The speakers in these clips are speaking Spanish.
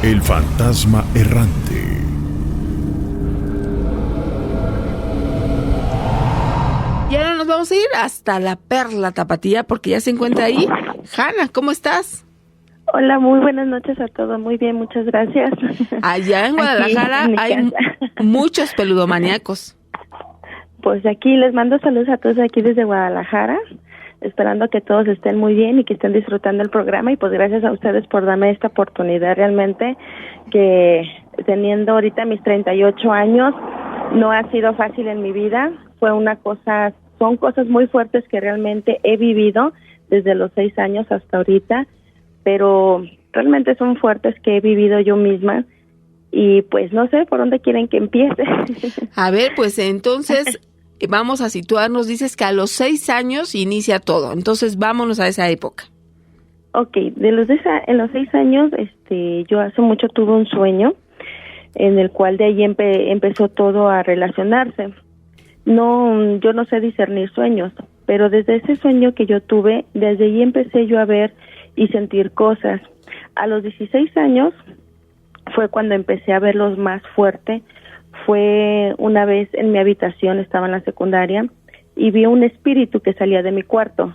El fantasma errante. Y ahora nos vamos a ir hasta la Perla Tapatía porque ya se encuentra ahí. Hanna, ¿cómo estás? Hola, muy buenas noches a todos. Muy bien, muchas gracias. Allá en Guadalajara Aquí, en hay muchos peludomaníacos. Pues aquí les mando saludos a todos aquí desde Guadalajara, esperando que todos estén muy bien y que estén disfrutando el programa. Y pues gracias a ustedes por darme esta oportunidad realmente, que teniendo ahorita mis 38 años, no ha sido fácil en mi vida. Son cosas muy fuertes que realmente he vivido desde los 6 años hasta ahorita, pero realmente son fuertes que he vivido yo misma y pues no sé por dónde quieren que empiece. A ver, pues entonces vamos a situarnos. Dices que a los 6 años inicia todo, entonces vámonos a esa época. Ok, en los 6 años, yo hace mucho tuve un sueño en el cual de ahí empezó todo a relacionarse. No, yo no sé discernir sueños, pero desde ese sueño que yo tuve, desde ahí empecé yo a ver y sentir cosas. A los 16 años fue cuando empecé a verlos más fuerte. Fue una vez en mi habitación, estaba en la secundaria, y vi un espíritu que salía de mi cuarto.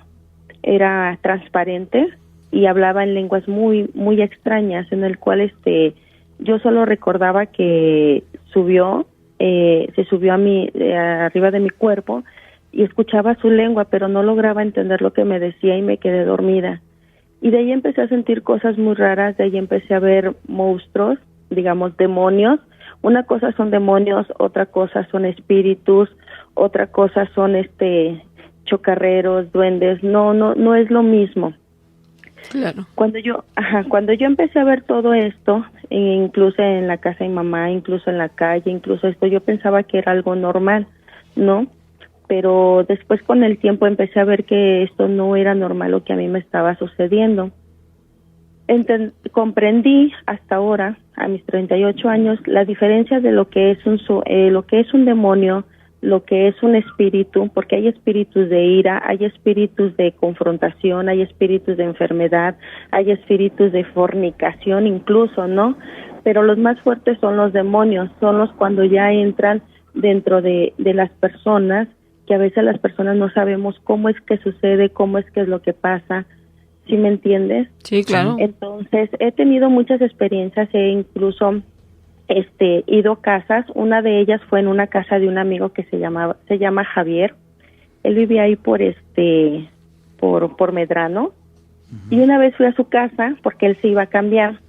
Era transparente y hablaba en lenguas muy, muy extrañas, en el cual yo solo recordaba que se subió a mí, arriba de mi cuerpo, y escuchaba su lengua, pero no lograba entender lo que me decía y me quedé dormida. Y de ahí empecé a sentir cosas muy raras, de ahí empecé a ver monstruos, digamos demonios. Una cosa son demonios, otra cosa son espíritus, otra cosa son chocarreros, duendes. No es lo mismo. Claro. Cuando yo empecé a ver todo esto, incluso en la casa de mi mamá, incluso en la calle, incluso esto, yo pensaba que era algo normal, ¿no? Pero después con el tiempo empecé a ver que esto no era normal lo que a mí me estaba sucediendo. Comprendí hasta ahora, a mis 38 años, la diferencia de lo que es un demonio, lo que es un espíritu, porque hay espíritus de ira, hay espíritus de confrontación, hay espíritus de enfermedad, hay espíritus de fornicación incluso, ¿no? Pero los más fuertes son los demonios, son los cuando ya entran dentro de las personas, que a veces las personas no sabemos cómo es que sucede, cómo es que es lo que pasa. ¿Sí me entiendes? Sí, claro. Entonces, he tenido muchas experiencias, he incluso ido a casas. Una de ellas fue en una casa de un amigo que se llama Javier. Él vivía ahí por Medrano. Y una vez fui a su casa porque él se iba a cambiar.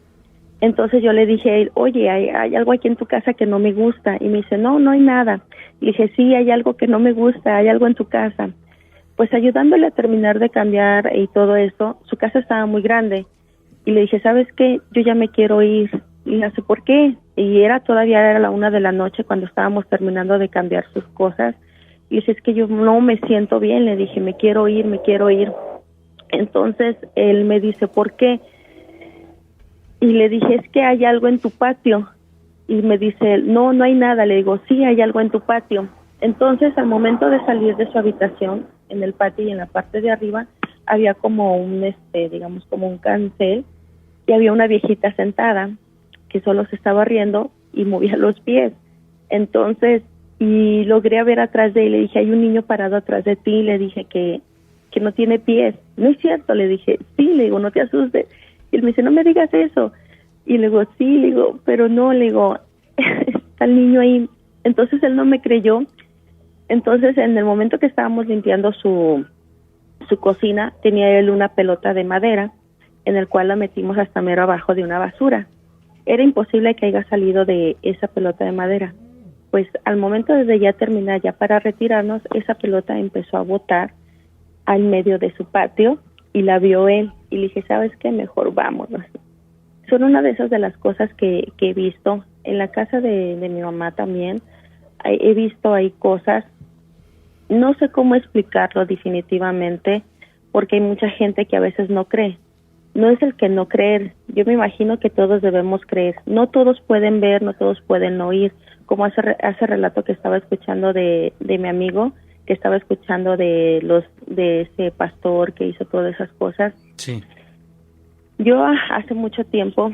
Entonces yo le dije a él, oye, hay algo aquí en tu casa que no me gusta. Y me dice, no hay nada. Y dije, sí, hay algo que no me gusta, hay algo en tu casa. Pues ayudándole a terminar de cambiar y todo eso, su casa estaba muy grande. Y le dije, ¿sabes qué? Yo ya me quiero ir. Y le dije, ¿por qué? Y todavía era la 1 de la noche cuando estábamos terminando de cambiar sus cosas. Y dije, es que yo no me siento bien. Le dije, me quiero ir. Entonces él me dice, ¿por qué? Y le dije, es que hay algo en tu patio. Y me dice, no hay nada. Le digo, sí, hay algo en tu patio. Entonces, al momento de salir de su habitación, en el patio y en la parte de arriba, había como digamos como un cancel, y había una viejita sentada que solo se estaba riendo y movía los pies. Entonces, y logré ver atrás de él, le dije, hay un niño parado atrás de ti, le dije que no tiene pies. No es cierto, le dije, sí, le digo, no te asustes. Y él me dice, no me digas eso. Y le digo, sí, le digo, pero no, le digo, está el niño ahí. Entonces él no me creyó. Entonces, en el momento que estábamos limpiando su cocina, tenía él una pelota de madera, en el cual la metimos hasta mero abajo de una basura. Era imposible que haya salido de esa pelota de madera. Pues al momento de ya terminar, ya para retirarnos, esa pelota empezó a botar al medio de su patio y la vio él. Y le dije, ¿sabes qué? Mejor vámonos. Son una de esas de las cosas que he visto. En la casa de mi mamá también he visto ahí cosas. No sé cómo explicarlo definitivamente, porque hay mucha gente que a veces no cree. No es el que no creer, yo me imagino que todos debemos creer. No todos pueden ver, no todos pueden oír, como hace relato que estaba escuchando de mi amigo, que estaba escuchando de ese pastor que hizo todas esas cosas. Sí. Yo hace mucho tiempo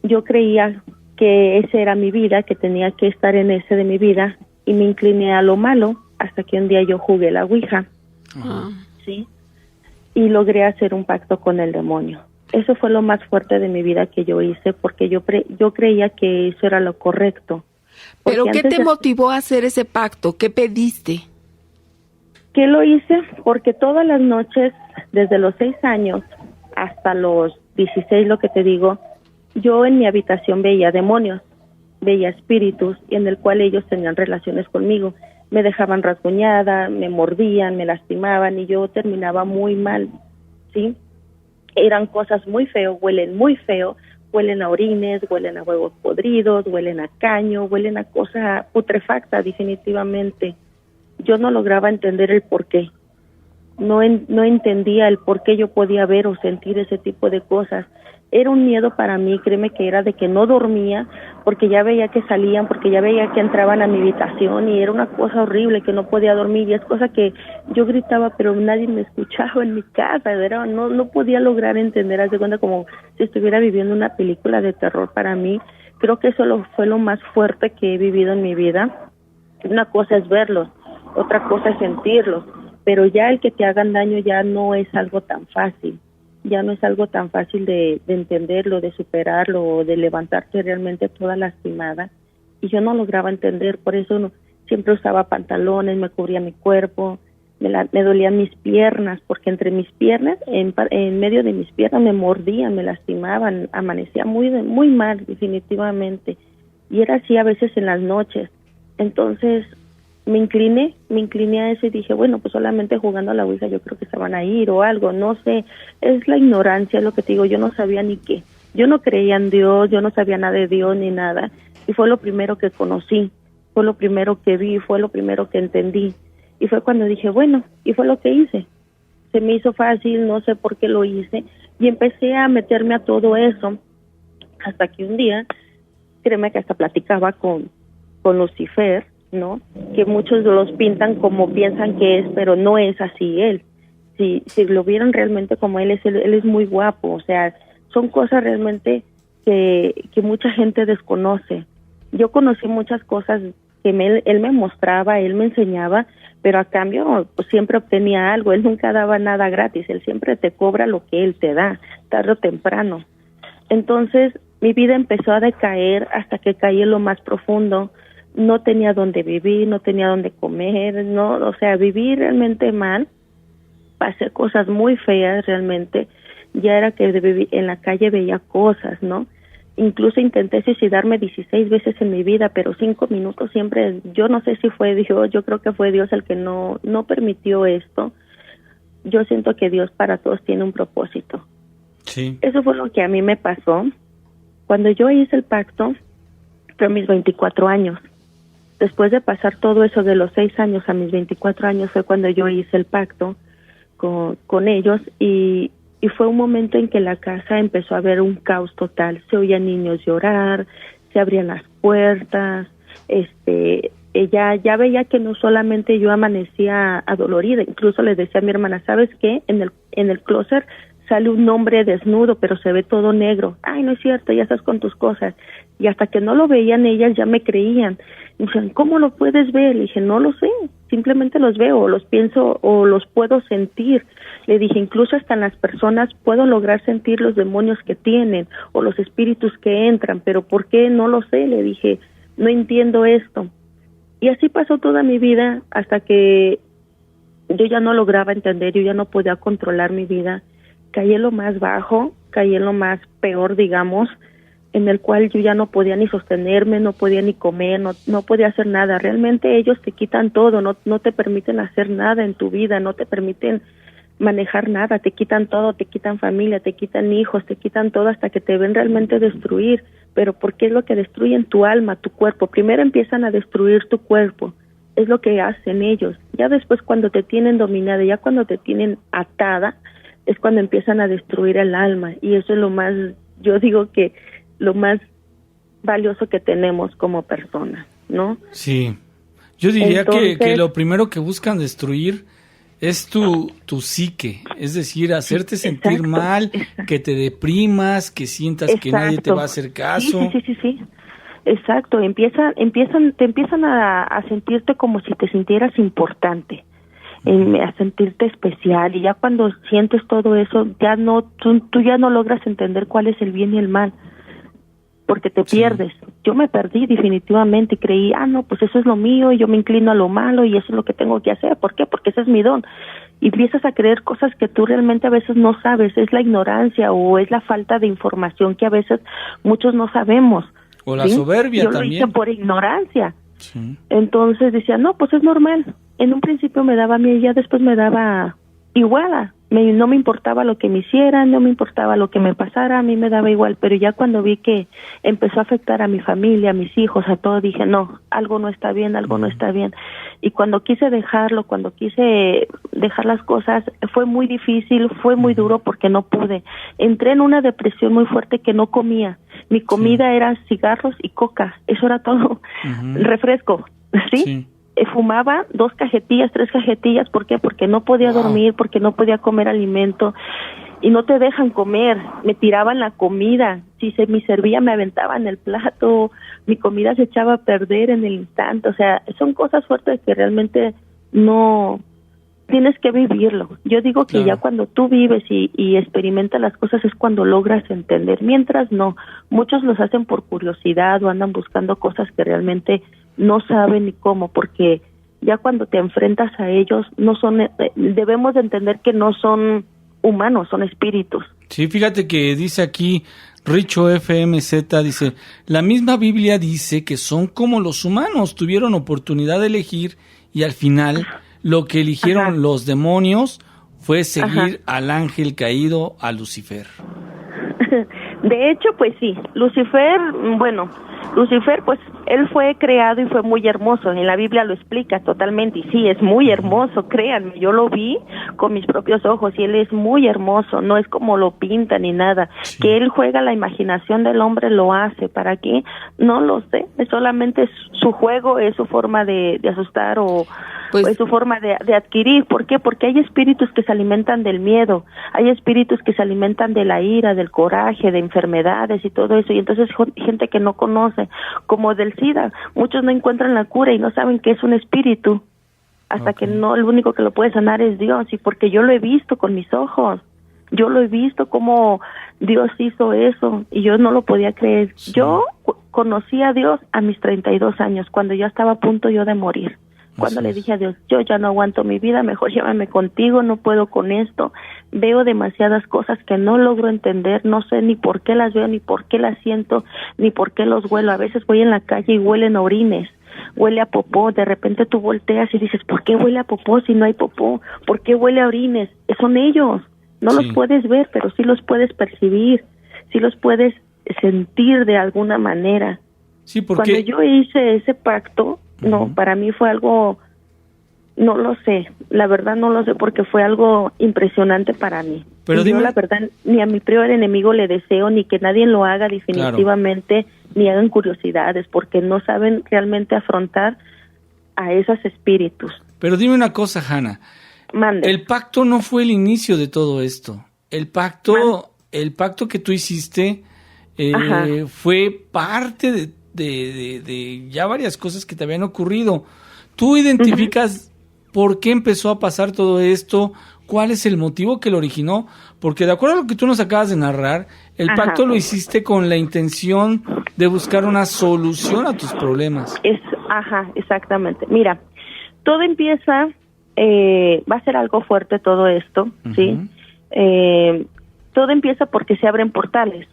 yo creía que esa era mi vida, que tenía que estar en ese de mi vida, y me incliné a lo malo hasta que un día yo jugué la ouija, ¿sí? Y logré hacer un pacto con el demonio. Eso fue lo más fuerte de mi vida que yo hice, porque yo creía que eso era lo correcto. ¿Pero qué te motivó a hacer ese pacto? ¿Qué pediste? ¿Qué lo hice? Porque todas las noches, desde los 6 años hasta los 16, lo que te digo, yo en mi habitación veía demonios, veía espíritus, y en el cual ellos tenían relaciones conmigo. Me dejaban rasguñada, me mordían, me lastimaban, y yo terminaba muy mal, ¿sí? Eran cosas muy feas, huelen muy feo, huelen a orines, huelen a huevos podridos, huelen a caño, huelen a cosa putrefacta, definitivamente. Yo no lograba entender el por qué. No entendía el por qué yo podía ver o sentir ese tipo de cosas. Era un miedo para mí, créeme que era de que no dormía, porque ya veía que salían, porque ya veía que entraban a mi habitación, y era una cosa horrible que no podía dormir, y es cosa que yo gritaba, pero nadie me escuchaba en mi casa. No podía lograr entender, haz de cuenta como si estuviera viviendo una película de terror para mí. Creo que eso fue lo más fuerte que he vivido en mi vida. Una cosa es verlos, otra cosa es sentirlos, pero ya el que te hagan daño ya no es algo tan fácil. Ya no es algo tan fácil de entenderlo, de superarlo, o de levantarte realmente toda lastimada. Y yo no lograba entender, por eso siempre usaba pantalones, me cubría mi cuerpo, me dolían mis piernas, porque entre mis piernas, en medio de mis piernas me mordían, me lastimaban, amanecía muy mal, definitivamente. Y era así a veces en las noches. Entonces me incliné a eso y dije, bueno, pues solamente jugando a la ouija yo creo que se van a ir o algo, no sé, es la ignorancia, lo que te digo, yo no sabía ni qué, yo no creía en Dios, yo no sabía nada de Dios ni nada, y fue lo primero que conocí, fue lo primero que vi, fue lo primero que entendí, y fue cuando dije, bueno, y fue lo que hice, se me hizo fácil, no sé por qué lo hice, y empecé a meterme a todo eso, hasta que un día, créeme que hasta platicaba con Lucifer, ¿no? Que muchos los pintan como piensan que es, pero no es así él. Si lo vieran realmente como él es muy guapo, o sea, son cosas realmente que mucha gente desconoce. Yo conocí muchas cosas que él me mostraba, él me enseñaba, pero a cambio pues siempre obtenía algo, él nunca daba nada gratis, él siempre te cobra lo que él te da, tarde o temprano. Entonces, mi vida empezó a decaer hasta que caí en lo más profundo. No tenía dónde vivir, no tenía dónde comer, no, o sea, viví realmente mal, pasé cosas muy feas realmente, ya era que en la calle veía cosas, ¿no? Incluso intenté suicidarme 16 veces en mi vida, pero 5 minutos siempre, yo no sé si fue Dios, yo creo que fue Dios el que no permitió esto. Yo siento que Dios para todos tiene un propósito. Sí. Eso fue lo que a mí me pasó. Cuando yo hice el pacto, fue a mis 24 años. Después de pasar todo eso de los 6 años a mis 24 años fue cuando yo hice el pacto con ellos, y fue un momento en que la casa empezó a haber un caos total. Se oían niños llorar, se abrían las puertas, ya veía que no solamente yo amanecía adolorida, incluso le decía a mi hermana, ¿sabes qué? En el closet sale un hombre desnudo, pero se ve todo negro. Ay, no es cierto, ya estás con tus cosas. Y hasta que no lo veían ellas ya me creían. Y me decían, ¿cómo lo puedes ver? Le dije, no lo sé, simplemente los veo, o los pienso, o los puedo sentir. Le dije, incluso hasta en las personas puedo lograr sentir los demonios que tienen, o los espíritus que entran, pero ¿por qué? No lo sé. Le dije, no entiendo esto. Y así pasó toda mi vida hasta que yo ya no lograba entender, yo ya no podía controlar mi vida. Caí en lo más bajo, caí en lo más peor, digamos, en el cual yo ya no podía ni sostenerme, no podía ni comer, no podía hacer nada. Realmente ellos te quitan todo, no te permiten hacer nada en tu vida, no te permiten manejar nada, te quitan todo, te quitan familia, te quitan hijos, te quitan todo hasta que te ven realmente destruir. Pero ¿por qué es lo que destruyen? Tu alma, tu cuerpo. Primero empiezan a destruir tu cuerpo, es lo que hacen ellos. Ya después, cuando te tienen dominada, ya cuando te tienen atada, es cuando empiezan a destruir el alma, y eso es lo más, yo digo que lo más valioso que tenemos como personas, ¿no? Sí, yo diría que lo primero que buscan destruir es tu psique, es decir, hacerte sentir mal, que te deprimas, que sientas que nadie te va a hacer caso. Sí. Exacto, te empiezan a sentirte como si te sintieras importante, a sentirte especial, y ya cuando sientes todo eso, ya no, tú ya no logras entender cuál es el bien y el mal, porque te pierdes. Yo me perdí definitivamente y creí, no, pues eso es lo mío, y yo me inclino a lo malo y eso es lo que tengo que hacer. ¿Por qué? Porque ese es mi don. Y empiezas a creer cosas que tú realmente a veces no sabes, es la ignorancia o es la falta de información que a veces muchos no sabemos. O la soberbia también. Yo lo hice por ignorancia. Sí. Entonces decía, no, pues es normal. En un principio me daba miedo y ya después me daba igual. No me importaba lo que me hicieran, no me importaba lo que me pasara, a mí me daba igual. Pero ya cuando vi que empezó a afectar a mi familia, a mis hijos, a todo, dije, no, algo no está bien, algo no está bien. Y cuando quise dejar las cosas, fue muy difícil, fue muy duro porque no pude. Entré en una depresión muy fuerte que no comía. Mi comida era cigarros y coca, eso era todo. Refresco, ¿sí? Fumaba 2 cajetillas, 3 cajetillas, ¿por qué? Porque no podía dormir, porque no podía comer alimento, y no te dejan comer, me tiraban la comida, si se me servía me aventaban el plato, mi comida se echaba a perder en el instante, o sea, son cosas fuertes que realmente no tienes que vivirlo. Yo digo que ya cuando tú vives y experimentas las cosas es cuando logras entender, mientras no, muchos los hacen por curiosidad o andan buscando cosas que realmente no saben ni cómo, porque ya cuando te enfrentas a ellos, no son, debemos de entender que no son humanos, son espíritus. Sí, fíjate que dice aquí, Richo FMZ dice, la misma Biblia dice que son como los humanos, tuvieron oportunidad de elegir y al final lo que eligieron los demonios fue seguir al ángel caído, a Lucifer. De hecho, pues sí, Lucifer, pues él fue creado y fue muy hermoso, en la Biblia lo explica totalmente, y sí, es muy hermoso, créanme, yo lo vi con mis propios ojos y él es muy hermoso, no es como lo pinta ni nada, que él juega la imaginación del hombre, lo hace, ¿para qué? No lo sé, es solamente su juego, es su forma de asustar o es su forma de adquirir. ¿Por qué? Porque hay espíritus que se alimentan del miedo, hay espíritus que se alimentan de la ira, del coraje, de enfermedades y todo eso, y entonces gente que no conoce, como del SIDA, muchos no encuentran la cura y no saben que es un espíritu, hasta que no, el único que lo puede sanar es Dios, y porque yo lo he visto con mis ojos, yo lo he visto cómo Dios hizo eso, y yo no lo podía creer. Yo conocí a Dios a mis 32 años, cuando yo estaba a punto yo de morir. Cuando le dije a Dios, yo ya no aguanto mi vida, mejor llévame contigo, no puedo con esto. Veo demasiadas cosas que no logro entender, no sé ni por qué las veo, ni por qué las siento, ni por qué los huelo. A veces voy en la calle y huelen a orines, huele a popó, de repente tú volteas y dices, ¿por qué huele a popó si no hay popó? ¿Por qué huele a orines? Son ellos, no los puedes ver, pero sí los puedes percibir, sí los puedes sentir de alguna manera. Sí, porque cuando yo hice ese pacto, no, para mí fue algo, no lo sé, la verdad no lo sé, porque fue algo impresionante para mí. Pero yo la verdad ni a mi peor enemigo le deseo, ni que nadie lo haga definitivamente, ni hagan curiosidades, porque no saben realmente afrontar a esos espíritus. Pero dime una cosa, Hanna. Mande. El pacto no fue el inicio de todo esto. El pacto que tú hiciste fue parte de ya varias cosas que te habían ocurrido. ¿Tú identificas por qué empezó a pasar todo esto? ¿Cuál es el motivo que lo originó? Porque de acuerdo a lo que tú nos acabas de narrar, el pacto lo hiciste con la intención de buscar una solución a tus problemas. Exactamente. Mira, todo empieza, va a ser algo fuerte todo esto, ¿sí? Todo empieza porque se abren portales.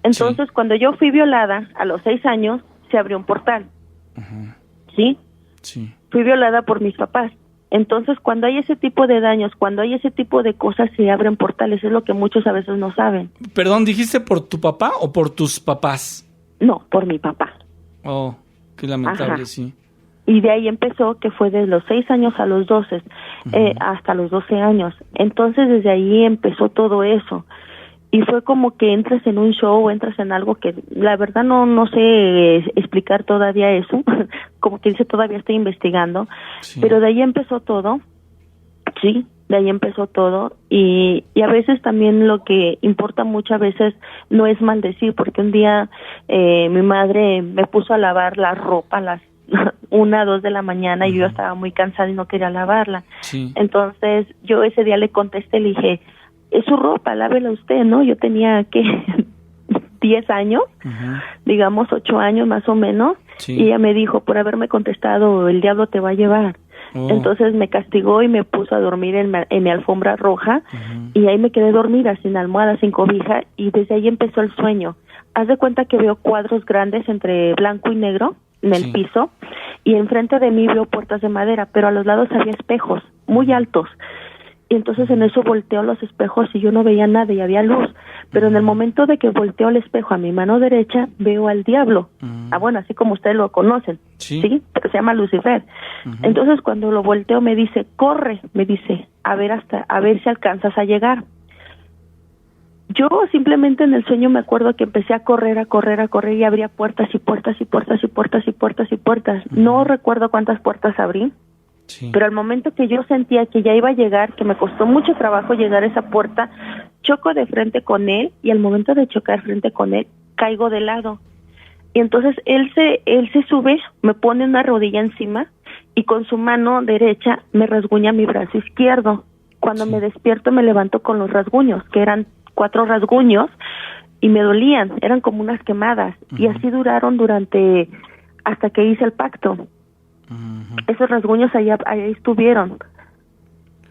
Entonces, cuando yo fui violada, a los 6 años, se abrió un portal, ¿sí? Fui violada por mis papás. Entonces, cuando hay ese tipo de daños, cuando hay ese tipo de cosas, se abren portales, es lo que muchos a veces no saben. Perdón, ¿dijiste por tu papá o por tus papás? No, por mi papá. Oh, qué lamentable, sí. Y de ahí empezó, que fue de los 6 años a los 12, hasta los 12 años. Entonces, desde ahí empezó todo eso. Y fue como que entras en un show, entras en algo que la verdad no sé explicar todavía eso, como que dice todavía estoy investigando, pero de ahí empezó todo. Sí, de ahí empezó todo y a veces también lo que importa muchas veces no es maldecir, porque un día mi madre me puso a lavar la ropa a las 1, 2 de la mañana y yo estaba muy cansada y no quería lavarla. Sí. Entonces yo ese día le contesté, le dije, es su ropa, lávela usted, ¿no? Yo tenía, ¿qué? 10 años, digamos 8 años más o menos, sí. Y ella me dijo, por haberme contestado, el diablo te va a llevar. Entonces me castigó y me puso a dormir en mi alfombra roja y ahí me quedé dormida, sin almohada, sin cobija, y desde ahí empezó el sueño. Haz de cuenta que veo cuadros grandes entre blanco y negro en el piso, y enfrente de mí veo puertas de madera, pero a los lados había espejos muy altos. Y entonces en eso volteo los espejos y yo no veía nada y había luz, pero en el momento de que volteo el espejo a mi mano derecha veo al diablo, bueno, así como ustedes lo conocen, sí, pero se llama Lucifer. Entonces cuando lo volteo me dice, corre, me dice, a ver si alcanzas a llegar. Yo simplemente en el sueño me acuerdo que empecé a correr y abría puertas y puertas y puertas y puertas y puertas y puertas. No recuerdo cuántas puertas abrí. Sí. Pero al momento que yo sentía que ya iba a llegar, que me costó mucho trabajo llegar a esa puerta, choco de frente con él y al momento de chocar frente con él, caigo de lado. Y entonces él se sube, me pone una rodilla encima y con su mano derecha me rasguña mi brazo izquierdo. Cuando me despierto me levanto con los rasguños, que eran 4 rasguños y me dolían, eran como unas quemadas. Y así duraron hasta que hice el pacto. Esos rasguños ahí estuvieron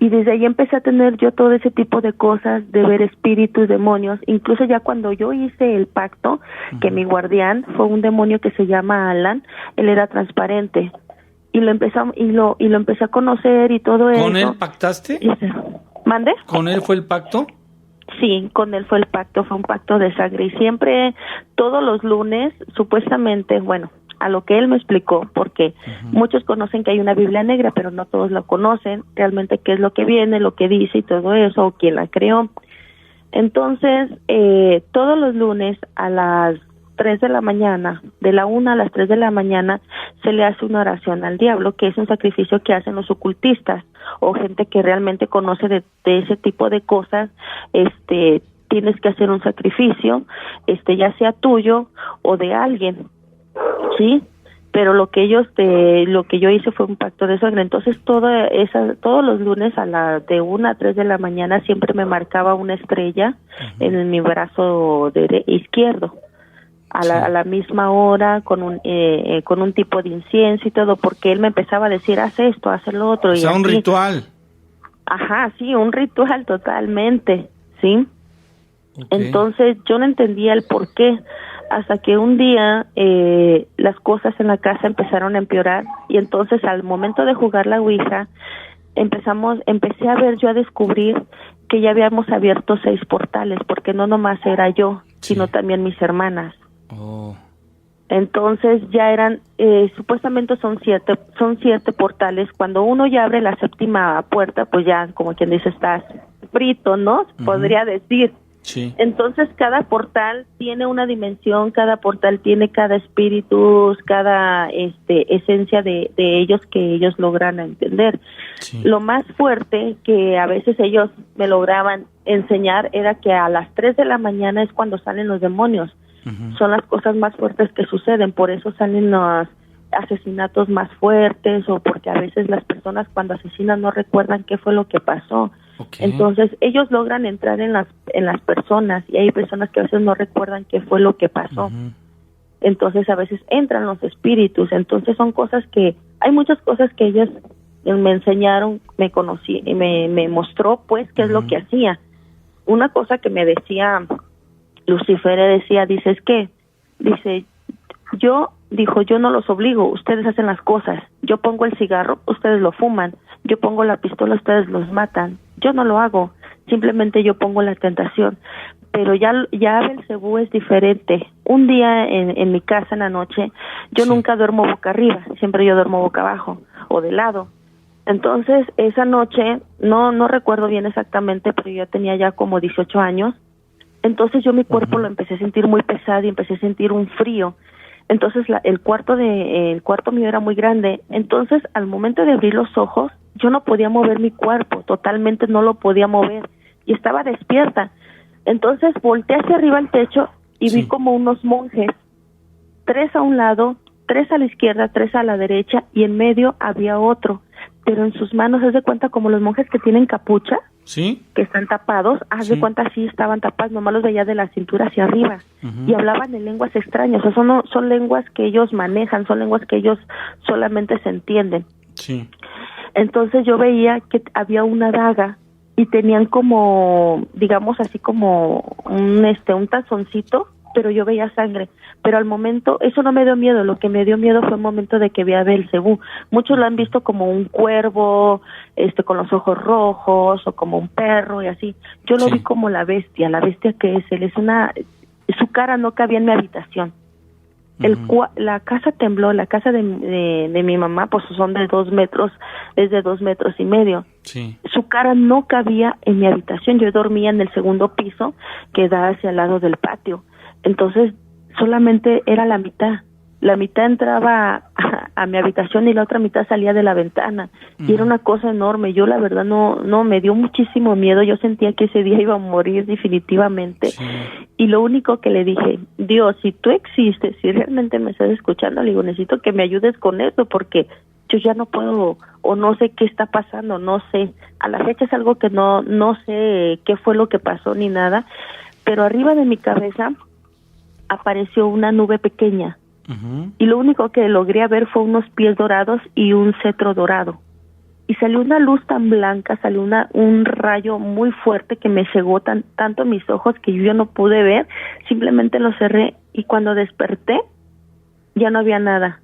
y desde ahí empecé a tener yo todo ese tipo de cosas, de ver espíritus, demonios. Incluso ya cuando yo hice el pacto, que mi guardián fue un demonio que se llama Alan, él era transparente y lo empecé a conocer y todo eso. ¿Con él pactaste? ¿Mande? ¿Con él fue el pacto? Sí, con él fue el pacto, fue un pacto de sangre y siempre, todos los lunes, supuestamente, bueno, a lo que él me explicó, porque muchos conocen que hay una Biblia negra, pero no todos la conocen, realmente qué es lo que viene, lo que dice y todo eso, o quién la creó. Entonces, todos los lunes a las 3 de la mañana, de la 1 a las 3 de la mañana, se le hace una oración al diablo, que es un sacrificio que hacen los ocultistas, o gente que realmente conoce de ese tipo de cosas. Tienes que hacer un sacrificio, ya sea tuyo o de alguien. Sí, pero lo que yo hice fue un pacto de sangre. Entonces todos los lunes de 1 a 3 de la mañana siempre me marcaba una estrella en mi brazo izquierdo a la misma hora con un tipo de incienso y todo, porque él me empezaba a decir, haz esto, haz lo otro. O sea, un ritual. Ajá, sí, un ritual totalmente, sí. Okay. Entonces yo no entendía el por qué, hasta que un día las cosas en la casa empezaron a empeorar y entonces al momento de jugar la ouija empecé a descubrir que ya habíamos abierto 6 portales, porque no nomás era yo, sino también mis hermanas. Entonces ya eran, supuestamente son 7 portales. Cuando uno ya abre la 7ª puerta, pues ya, como quien dice, estás frito, ¿no? Podría decir. Sí. Entonces cada portal tiene una dimensión, cada portal tiene cada espíritu, cada esencia de ellos que ellos logran entender. Sí. Lo más fuerte que a veces ellos me lograban enseñar era que a las 3 de la mañana es cuando salen los demonios. Son las cosas más fuertes que suceden, por eso salen los asesinatos más fuertes, o porque a veces las personas cuando asesinan no recuerdan qué fue lo que pasó. Okay. Entonces ellos logran entrar en las personas y hay personas que a veces no recuerdan qué fue lo que pasó. Entonces a veces entran los espíritus. Entonces son cosas hay muchas cosas que ellos me enseñaron, me conocí y me mostró pues qué es lo que hacía. Una cosa que me decía Lucifer, yo no los obligo, ustedes hacen las cosas. Yo pongo el cigarro, ustedes lo fuman. Yo pongo la pistola, ustedes los matan. Yo no lo hago, simplemente yo pongo la tentación. Pero ya Belcebú es diferente. Un día en mi casa en la noche, yo nunca duermo boca arriba, siempre yo duermo boca abajo o de lado. Entonces esa noche, no recuerdo bien exactamente, pero yo tenía ya como 18 años. Entonces yo mi cuerpo lo empecé a sentir muy pesado y empecé a sentir un frío. Entonces el cuarto mío era muy grande. Entonces, al momento de abrir los ojos, yo no podía mover mi cuerpo, totalmente no lo podía mover y estaba despierta. Entonces volteé hacia arriba al techo y vi como unos monjes, 3 a un lado, 3 a la izquierda, 3 a la derecha, y en medio había otro, pero en sus manos, haz de cuenta como los monjes que tienen capucha, ¿sí? Que están tapados, haz de cuenta así estaban tapados, nomás los veía de la cintura hacia arriba, y hablaban en lenguas extrañas, o sea, son lenguas que ellos manejan, son lenguas que ellos solamente se entienden. Sí. Entonces yo veía que había una daga y tenían como, digamos así como un tazoncito, pero yo veía sangre. Pero al momento, eso no me dio miedo, lo que me dio miedo fue el momento de que vi a Belcebú. Muchos lo han visto como un cuervo, con los ojos rojos, o como un perro y así. Yo lo vi como la bestia que es él. Su cara no cabía en mi habitación. La casa tembló, la casa de mi mamá, pues son de 2 metros, es de 2 metros y medio. Sí. Su cara no cabía en mi habitación, yo dormía en el segundo piso que da hacia el lado del patio. Entonces, solamente era la mitad entraba a mi habitación y la otra mitad salía de la ventana, y era una cosa enorme. Yo la verdad no me dio muchísimo miedo, yo sentía que ese día iba a morir definitivamente. Sí. Y lo único que le dije, Dios, si tú existes, si realmente me estás escuchando, le digo, necesito que me ayudes con eso, porque yo ya no puedo, o no sé qué está pasando, no sé, a la fecha es algo que no sé qué fue lo que pasó ni nada, pero arriba de mi cabeza apareció una nube pequeña, y lo único que logré ver fue unos pies dorados y un cetro dorado, y salió una luz tan blanca, salió un rayo muy fuerte que me cegó tanto mis ojos que yo no pude ver, simplemente los cerré, y cuando desperté ya no había nada.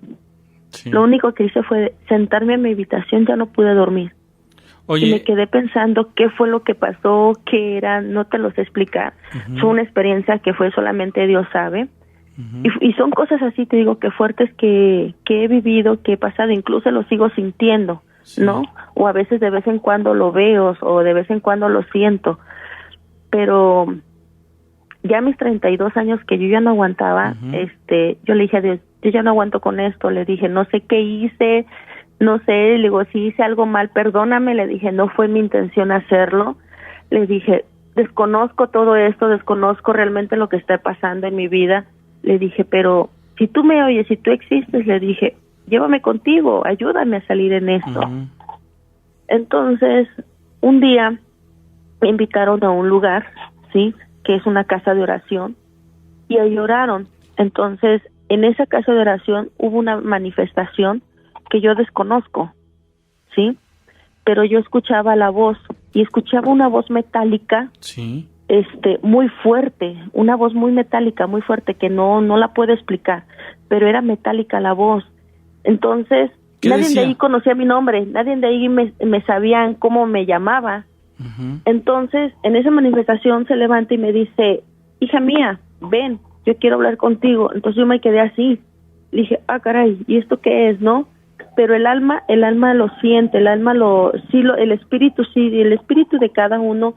Sí. Lo único que hice fue sentarme en mi habitación, ya no pude dormir. Oye, y me quedé pensando qué fue lo que pasó, qué era, no te lo sé explicar. Fue una experiencia que fue solamente Dios sabe. Y son cosas así, te digo, que fuertes que he vivido, que he pasado, incluso lo sigo sintiendo, ¿no? O a veces de vez en cuando lo veo, o de vez en cuando lo siento. Pero ya a mis 32 años que yo ya no aguantaba, yo le dije a Dios, yo ya no aguanto con esto. Le dije, no sé qué hice, no sé, le digo, si hice algo mal, perdóname. Le dije, no fue mi intención hacerlo. Le dije, desconozco todo esto, desconozco realmente lo que está pasando en mi vida. Le dije, pero si tú me oyes, si tú existes, le dije, llévame contigo, ayúdame a salir en esto. Entonces, un día me invitaron a un lugar, ¿sí?, que es una casa de oración, y ahí oraron. Entonces, en esa casa de oración hubo una manifestación que yo desconozco, ¿sí? Pero yo escuchaba la voz, y escuchaba una voz metálica, sí, muy fuerte, una voz muy metálica, muy fuerte, que no la puedo explicar, pero era metálica la voz. Entonces, nadie decía? De ahí conocía mi nombre, nadie de ahí me sabían cómo me llamaba. Entonces, en esa manifestación se levanta y me dice, hija mía, ven, yo quiero hablar contigo. Entonces yo me quedé así, dije, caray, ¿y esto qué es, no? Pero el alma lo siente, el espíritu de cada uno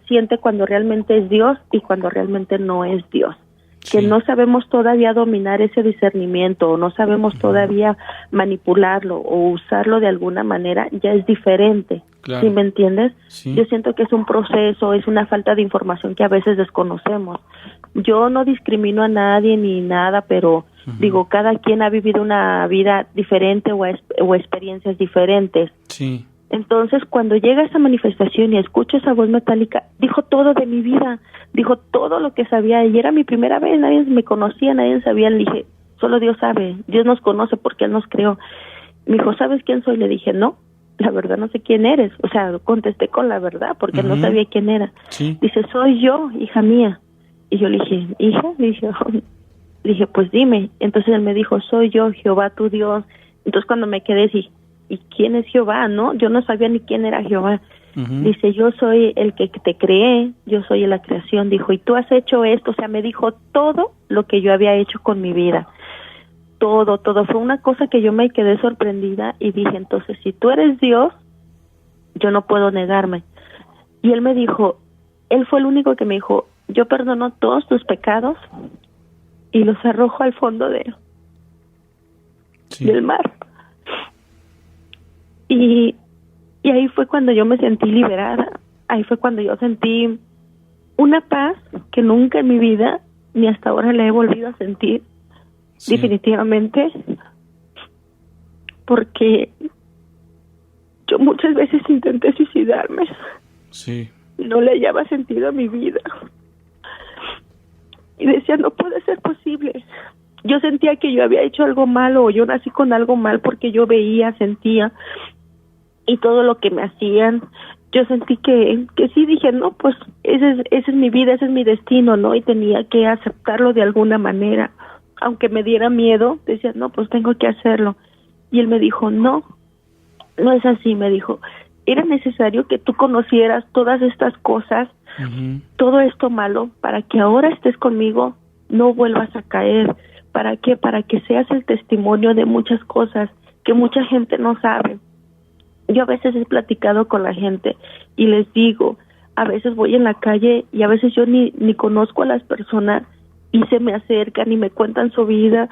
siente cuando realmente es Dios y cuando realmente no es Dios. Que no sabemos todavía dominar ese discernimiento, o no sabemos todavía manipularlo o usarlo de alguna manera, ya es diferente. Claro. ¿Sí me entiendes? Sí. Yo siento que es un proceso, es una falta de información que a veces desconocemos. Yo no discrimino a nadie ni nada, pero digo, cada quien ha vivido una vida diferente o experiencias diferentes. Sí. Entonces, cuando llega esa manifestación y escucho esa voz metálica, dijo todo de mi vida, dijo todo lo que sabía, y era mi primera vez, nadie me conocía, nadie sabía. Le dije, solo Dios sabe, Dios nos conoce porque Él nos creó. Me dijo, ¿sabes quién soy? Le dije, no, la verdad no sé quién eres. O sea, contesté con la verdad porque no sabía quién era. Sí. Dice, soy yo, hija mía. Y yo le dije, ¿hija? Le dije, pues dime. Entonces él me dijo, soy yo, Jehová tu Dios. Entonces cuando me quedé, dije, ¿y quién es Jehová? ¿No? Yo no sabía ni quién era Jehová. Dice, yo soy el que te creé, yo soy la creación. Dijo, y tú has hecho esto. O sea, me dijo todo lo que yo había hecho con mi vida. Todo. Fue una cosa que yo me quedé sorprendida y dije, entonces, si tú eres Dios, yo no puedo negarme. Y él me dijo, él fue el único que me dijo, yo perdono todos tus pecados y los arrojo al fondo del mar. Y ahí fue cuando yo me sentí liberada. Ahí fue cuando yo sentí una paz que nunca en mi vida ni hasta ahora la he volvido a sentir. Sí. Definitivamente, porque yo muchas veces intenté suicidarme. Sí. No le hallaba sentido a mi vida. Y decía, no puede ser posible. Yo sentía que yo había hecho algo malo, o yo nací con algo mal, porque yo veía, sentía, y todo lo que me hacían, yo sentí que sí, dije, no, pues esa es mi vida, ese es mi destino, ¿no? Y tenía que aceptarlo de alguna manera. Aunque me diera miedo, decía, no, pues tengo que hacerlo. Y él me dijo, no es así, me dijo, era necesario que tú conocieras todas estas cosas, todo esto malo, para que ahora estés conmigo, no vuelvas a caer. ¿Para qué? Para que seas el testimonio de muchas cosas que mucha gente no sabe. Yo a veces he platicado con la gente y les digo, a veces voy en la calle y a veces yo ni conozco a las personas y se me acercan y me cuentan su vida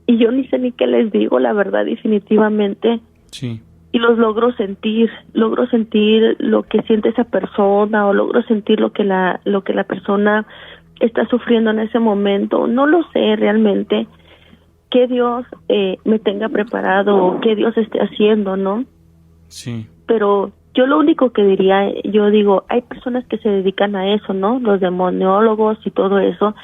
y yo ni sé ni qué les digo, la verdad, definitivamente. Sí. Y los logro sentir lo que siente esa persona, o logro sentir lo que la persona está sufriendo en ese momento. No lo sé realmente, que Dios me tenga preparado o que Dios esté haciendo, ¿no? Sí. Pero yo lo único que diría, yo digo, hay personas que se dedican a eso, ¿no? Los demoniólogos y todo eso,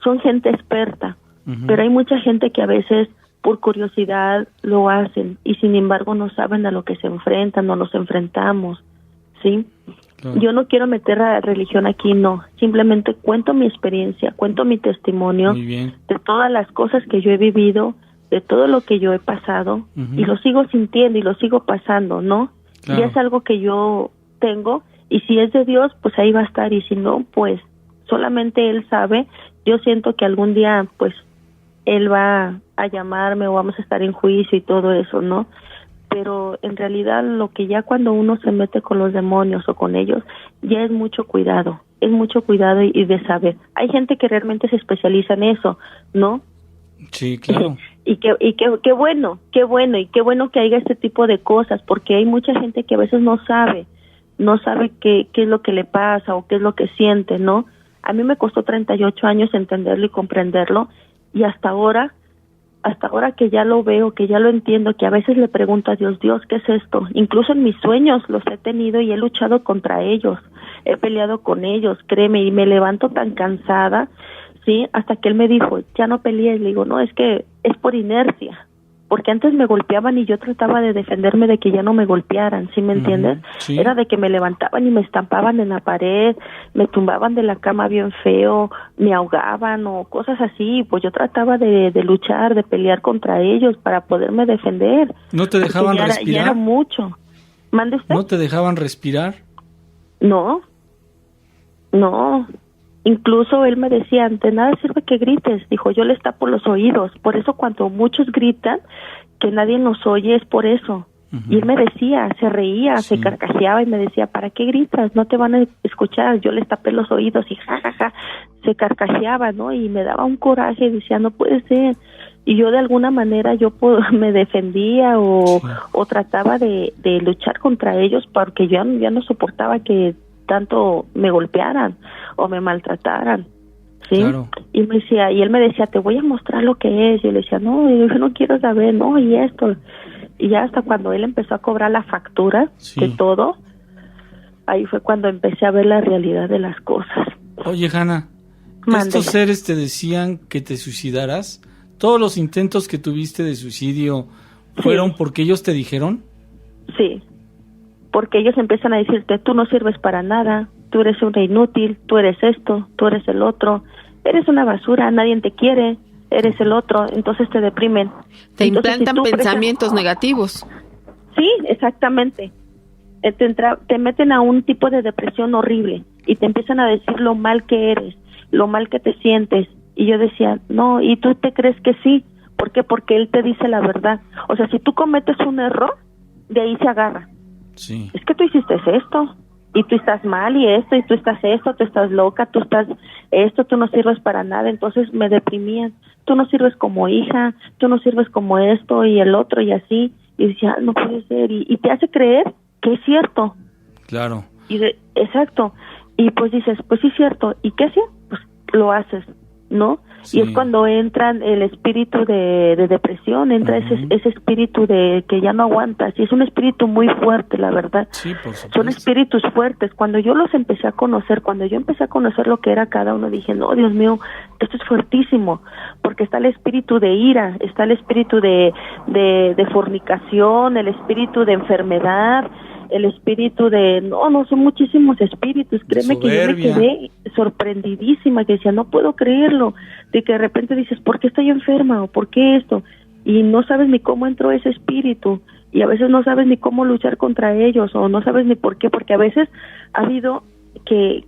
son gente experta, pero hay mucha gente que a veces por curiosidad lo hacen y sin embargo no saben a lo que se enfrentan, no nos enfrentamos, ¿sí? Claro. Yo no quiero meter a la religión aquí, no, simplemente cuento mi experiencia, cuento mi testimonio de todas las cosas que yo he vivido, de todo lo que yo he pasado, y lo sigo sintiendo y lo sigo pasando, ¿no? Claro. Y es algo que yo tengo, y si es de Dios, pues ahí va a estar, y si no, pues solamente Él sabe. Yo siento que algún día, pues, Él va a llamarme o vamos a estar en juicio y todo eso, ¿no? Pero en realidad lo que ya cuando uno se mete con los demonios o con ellos, ya es mucho cuidado y de saber. Hay gente que realmente se especializa en eso, ¿no? Sí, claro. Y qué bueno y qué bueno que haya este tipo de cosas, porque hay mucha gente que a veces no sabe qué es lo que le pasa o qué es lo que siente, ¿no? A mí me costó 38 años entenderlo y comprenderlo, y hasta ahora que ya lo veo, que ya lo entiendo, que a veces le pregunto a Dios, ¿qué es esto? Incluso en mis sueños los he tenido y he luchado contra ellos, he peleado con ellos, créeme, y me levanto tan cansada, ¿sí? Hasta que Él me dijo, ya no pelees. Le digo, no, es que es por inercia, porque antes me golpeaban y yo trataba de defenderme de que ya no me golpearan, ¿sí me entiendes? Sí. Era de que me levantaban y me estampaban en la pared, me tumbaban de la cama bien feo, me ahogaban o cosas así, pues yo trataba de luchar, de pelear contra ellos para poderme defender. ¿No te dejaban respirar? Ya era mucho. ¿Mande usted? ¿No te dejaban respirar? No. Incluso él me decía, de nada sirve que grites, dijo, yo les tapo los oídos, por eso cuando muchos gritan, que nadie nos oye, es por eso. Y él me decía, se reía, se carcajeaba y me decía, ¿para qué gritas? No te van a escuchar. Yo les tapé los oídos y jajaja, se carcajeaba, ¿no? Y me daba un coraje, decía, no puede ser. Y yo de alguna manera me defendía o trataba de luchar contra ellos, porque yo ya no soportaba que tanto me golpearan o me maltrataran, ¿sí? Claro. Y él me decía, te voy a mostrar lo que es. Y yo le decía, no, yo no quiero saber, no, y esto. Y ya hasta cuando él empezó a cobrar la factura de todo, ahí fue cuando empecé a ver la realidad de las cosas. Oye, Hanna, ¿estos seres te decían que te suicidaras? ¿Todos los intentos que tuviste de suicidio fueron porque ellos te dijeron? Sí. Porque ellos empiezan a decirte, tú no sirves para nada, tú eres una inútil, tú eres esto, tú eres el otro, eres una basura, nadie te quiere, eres el otro, entonces te deprimen. Te implantan pensamientos negativos. Sí, exactamente. Te meten a un tipo de depresión horrible y te empiezan a decir lo mal que eres, lo mal que te sientes. Y yo decía, no, ¿y tú te crees que sí? ¿Por qué? Porque él te dice la verdad. O sea, si tú cometes un error, de ahí se agarra. Sí. Es que tú hiciste esto, y tú estás mal, y tú estás loca, tú estás esto, tú no sirves para nada. Entonces me deprimían, tú no sirves como hija, tú no sirves como esto y el otro y así. Y decía, no puede ser, y te hace creer que es cierto. Claro. Exacto. Y pues dices, pues sí es cierto, ¿y qué hacía? Pues lo haces, ¿no? Sí. Y es cuando entra el espíritu de depresión, entra ese espíritu de que ya no aguantas, y es un espíritu muy fuerte, la verdad. Sí, por supuesto. Son espíritus fuertes. Cuando yo los empecé a conocer, cuando yo empecé a conocer lo que era cada uno, dije, no, Dios mío, esto es fuertísimo, porque está el espíritu de ira, está el espíritu de fornicación, el espíritu de enfermedad, el espíritu de, no, son muchísimos espíritus, créeme que yo me quedé sorprendidísima, que decía, no puedo creerlo, de que de repente dices, ¿por qué estoy enferma? ¿O por qué esto? Y no sabes ni cómo entró ese espíritu, y a veces no sabes ni cómo luchar contra ellos, o no sabes ni por qué, porque a veces ha habido que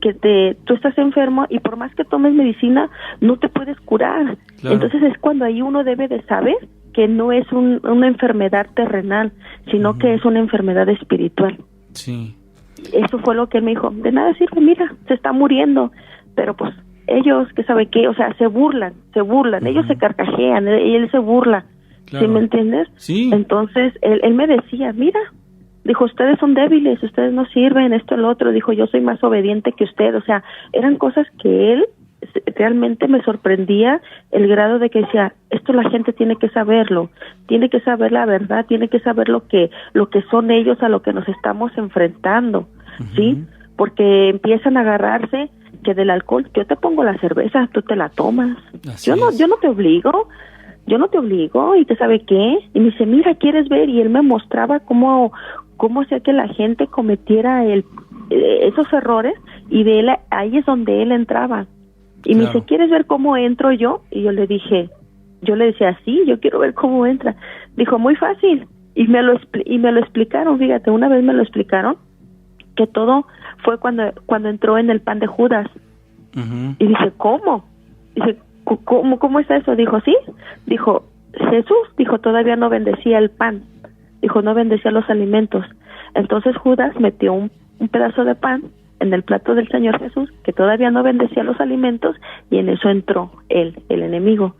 tú estás enfermo, y por más que tomes medicina, no te puedes curar. Claro. Entonces es cuando ahí uno debe de saber que no es una enfermedad terrenal, sino que es una enfermedad espiritual. Sí. Eso fue lo que él me dijo, de nada sirve, mira, se está muriendo, pero pues ellos, ¿qué sabe qué? O sea, se burlan, ellos se carcajean, y él se burla, claro. ¿Sí me entiendes? Sí. Entonces, él me decía, mira, dijo, ustedes son débiles, ustedes no sirven, esto, el otro, dijo, yo soy más obediente que usted, o sea, eran cosas que él realmente me sorprendía, el grado de que decía, esto la gente tiene que saberlo, tiene que saber la verdad, tiene que saber lo que son ellos, a lo que nos estamos enfrentando, ¿sí? Porque empiezan a agarrarse que del alcohol, yo te pongo la cerveza, tú te la tomas, yo no te obligo, y te sabe qué, y me dice, mira, ¿quieres ver? Y él me mostraba cómo hacía que la gente cometiera esos errores, y de él, ahí es donde él entraba. Y me dice, ¿quieres ver cómo entro yo? Y yo le decía, sí, yo quiero ver cómo entra. Dijo, muy fácil. Y me lo explicaron, fíjate, una vez me lo explicaron, que todo fue cuando entró en el pan de Judas. Y dije, ¿cómo? Dije, ¿cómo está eso? Dijo, sí. Dijo, Jesús, dijo, todavía no bendecía el pan. Dijo, no bendecía los alimentos. Entonces Judas metió un pedazo de pan en el plato del Señor Jesús, que todavía no bendecía los alimentos, y en eso entró él, el enemigo.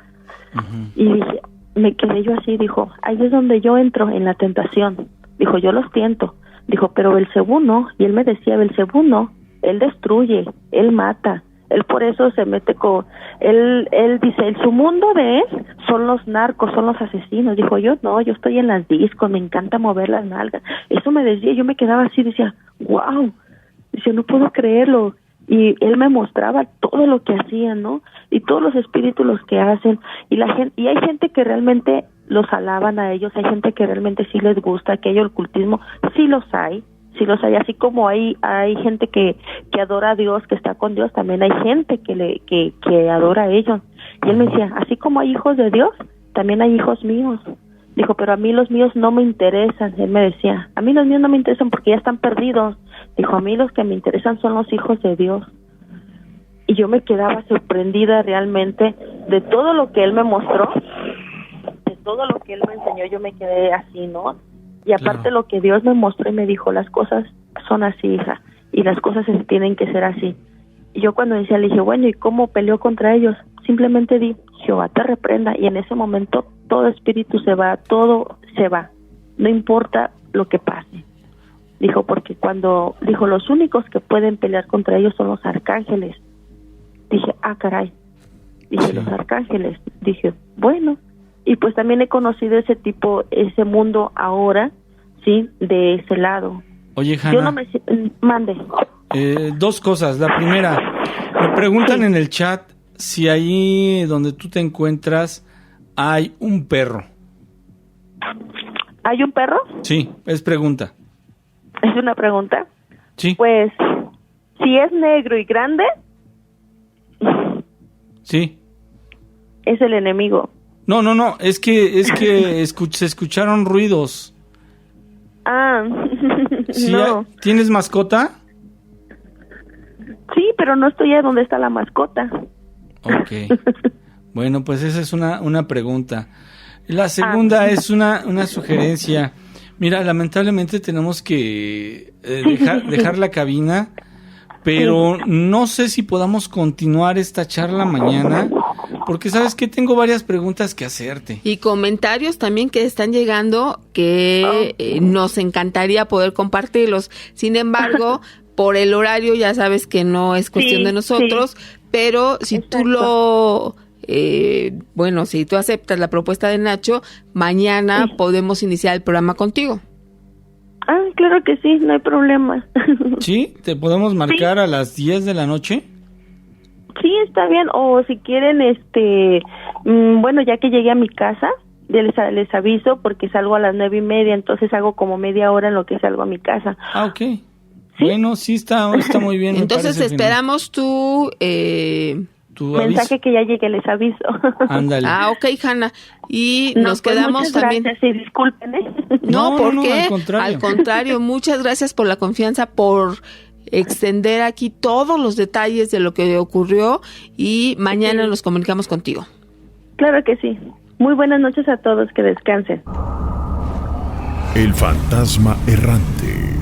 Y dije, me quedé yo así, dijo, ahí es donde yo entro en la tentación. Dijo, yo los tiento. Dijo, pero Belcebú no. Y él me decía, Belcebú no, él destruye, él mata. Él por eso se mete él dice, su mundo de él son los narcos, son los asesinos. Dijo, yo no, yo estoy en las discos, me encanta mover las nalgas. Eso me decía, yo me quedaba así, decía, wow. Dice, no puedo creerlo. Y él me mostraba todo lo que hacían, ¿no? Y todos los espíritus los que hacen. Y hay gente que realmente los alaban a ellos, hay gente que realmente sí les gusta, que hay ocultismo, sí los hay, así como hay gente que adora a Dios, que está con Dios, también hay gente que adora a ellos. Y él me decía, así como hay hijos de Dios, también hay hijos míos. Dijo, pero a mí los míos no me interesan. Él me decía, a mí los míos no me interesan porque ya están perdidos. Dijo, a mí los que me interesan son los hijos de Dios. Y yo me quedaba sorprendida realmente de todo lo que él me mostró, de todo lo que él me enseñó, yo me quedé así, ¿no? Y aparte lo que Dios me mostró y me dijo, las cosas son así, hija, y las cosas tienen que ser así. Y yo cuando decía, le dije, bueno, ¿y cómo peleó contra ellos? Simplemente di, Jehová te reprenda, y en ese momento todo espíritu se va, todo se va, no importa lo que pase. Dijo, porque dijo, los únicos que pueden pelear contra ellos son los arcángeles. Dije, caray. Dije, los arcángeles. Dije, bueno. Y pues también he conocido ese mundo ahora, ¿sí? De ese lado. Oye, Hanna. Yo no me... Mande. Dos cosas. La primera, me preguntan en el chat si ahí donde tú te encuentras hay un perro. ¿Hay un perro? Sí, es pregunta. ¿Es una pregunta? Sí. Pues, si es negro y grande... Sí. Es el enemigo. No, es que se escucharon ruidos. ¿Sí, no. ¿Tienes mascota? Sí, pero no estoy a donde está la mascota. Ok. Bueno, pues esa es una pregunta. La segunda es una sugerencia. Mira, lamentablemente tenemos que dejar la cabina, pero no sé si podamos continuar esta charla mañana, porque sabes que tengo varias preguntas que hacerte. Y comentarios también que están llegando que nos encantaría poder compartirlos. Sin embargo, por el horario ya sabes que no es cuestión de nosotros, pero si Exacto. tú lo... si tú aceptas la propuesta de Nacho, mañana podemos iniciar el programa contigo. Ah, claro que sí, no hay problema. ¿Sí? ¿Te podemos marcar a las 10 de la noche? Sí, está bien. O si quieren, ya que llegue a mi casa, les aviso porque salgo a las 9:30, entonces hago como media hora en lo que salgo a mi casa. Ah, ok. ¿Sí? Bueno, sí está muy bien. Entonces esperamos tu mensaje aviso. Que ya llegue, les aviso. Ándale. Ah, ok, Hanna. Y No, nos pues quedamos muchas también... Gracias, y disculpen, ¿eh? No, ¿por no, qué? al contrario. Muchas gracias por la confianza, por extender aquí todos los detalles de lo que ocurrió y mañana nos comunicamos contigo. Claro que sí. Muy buenas noches a todos, que descansen. El fantasma errante.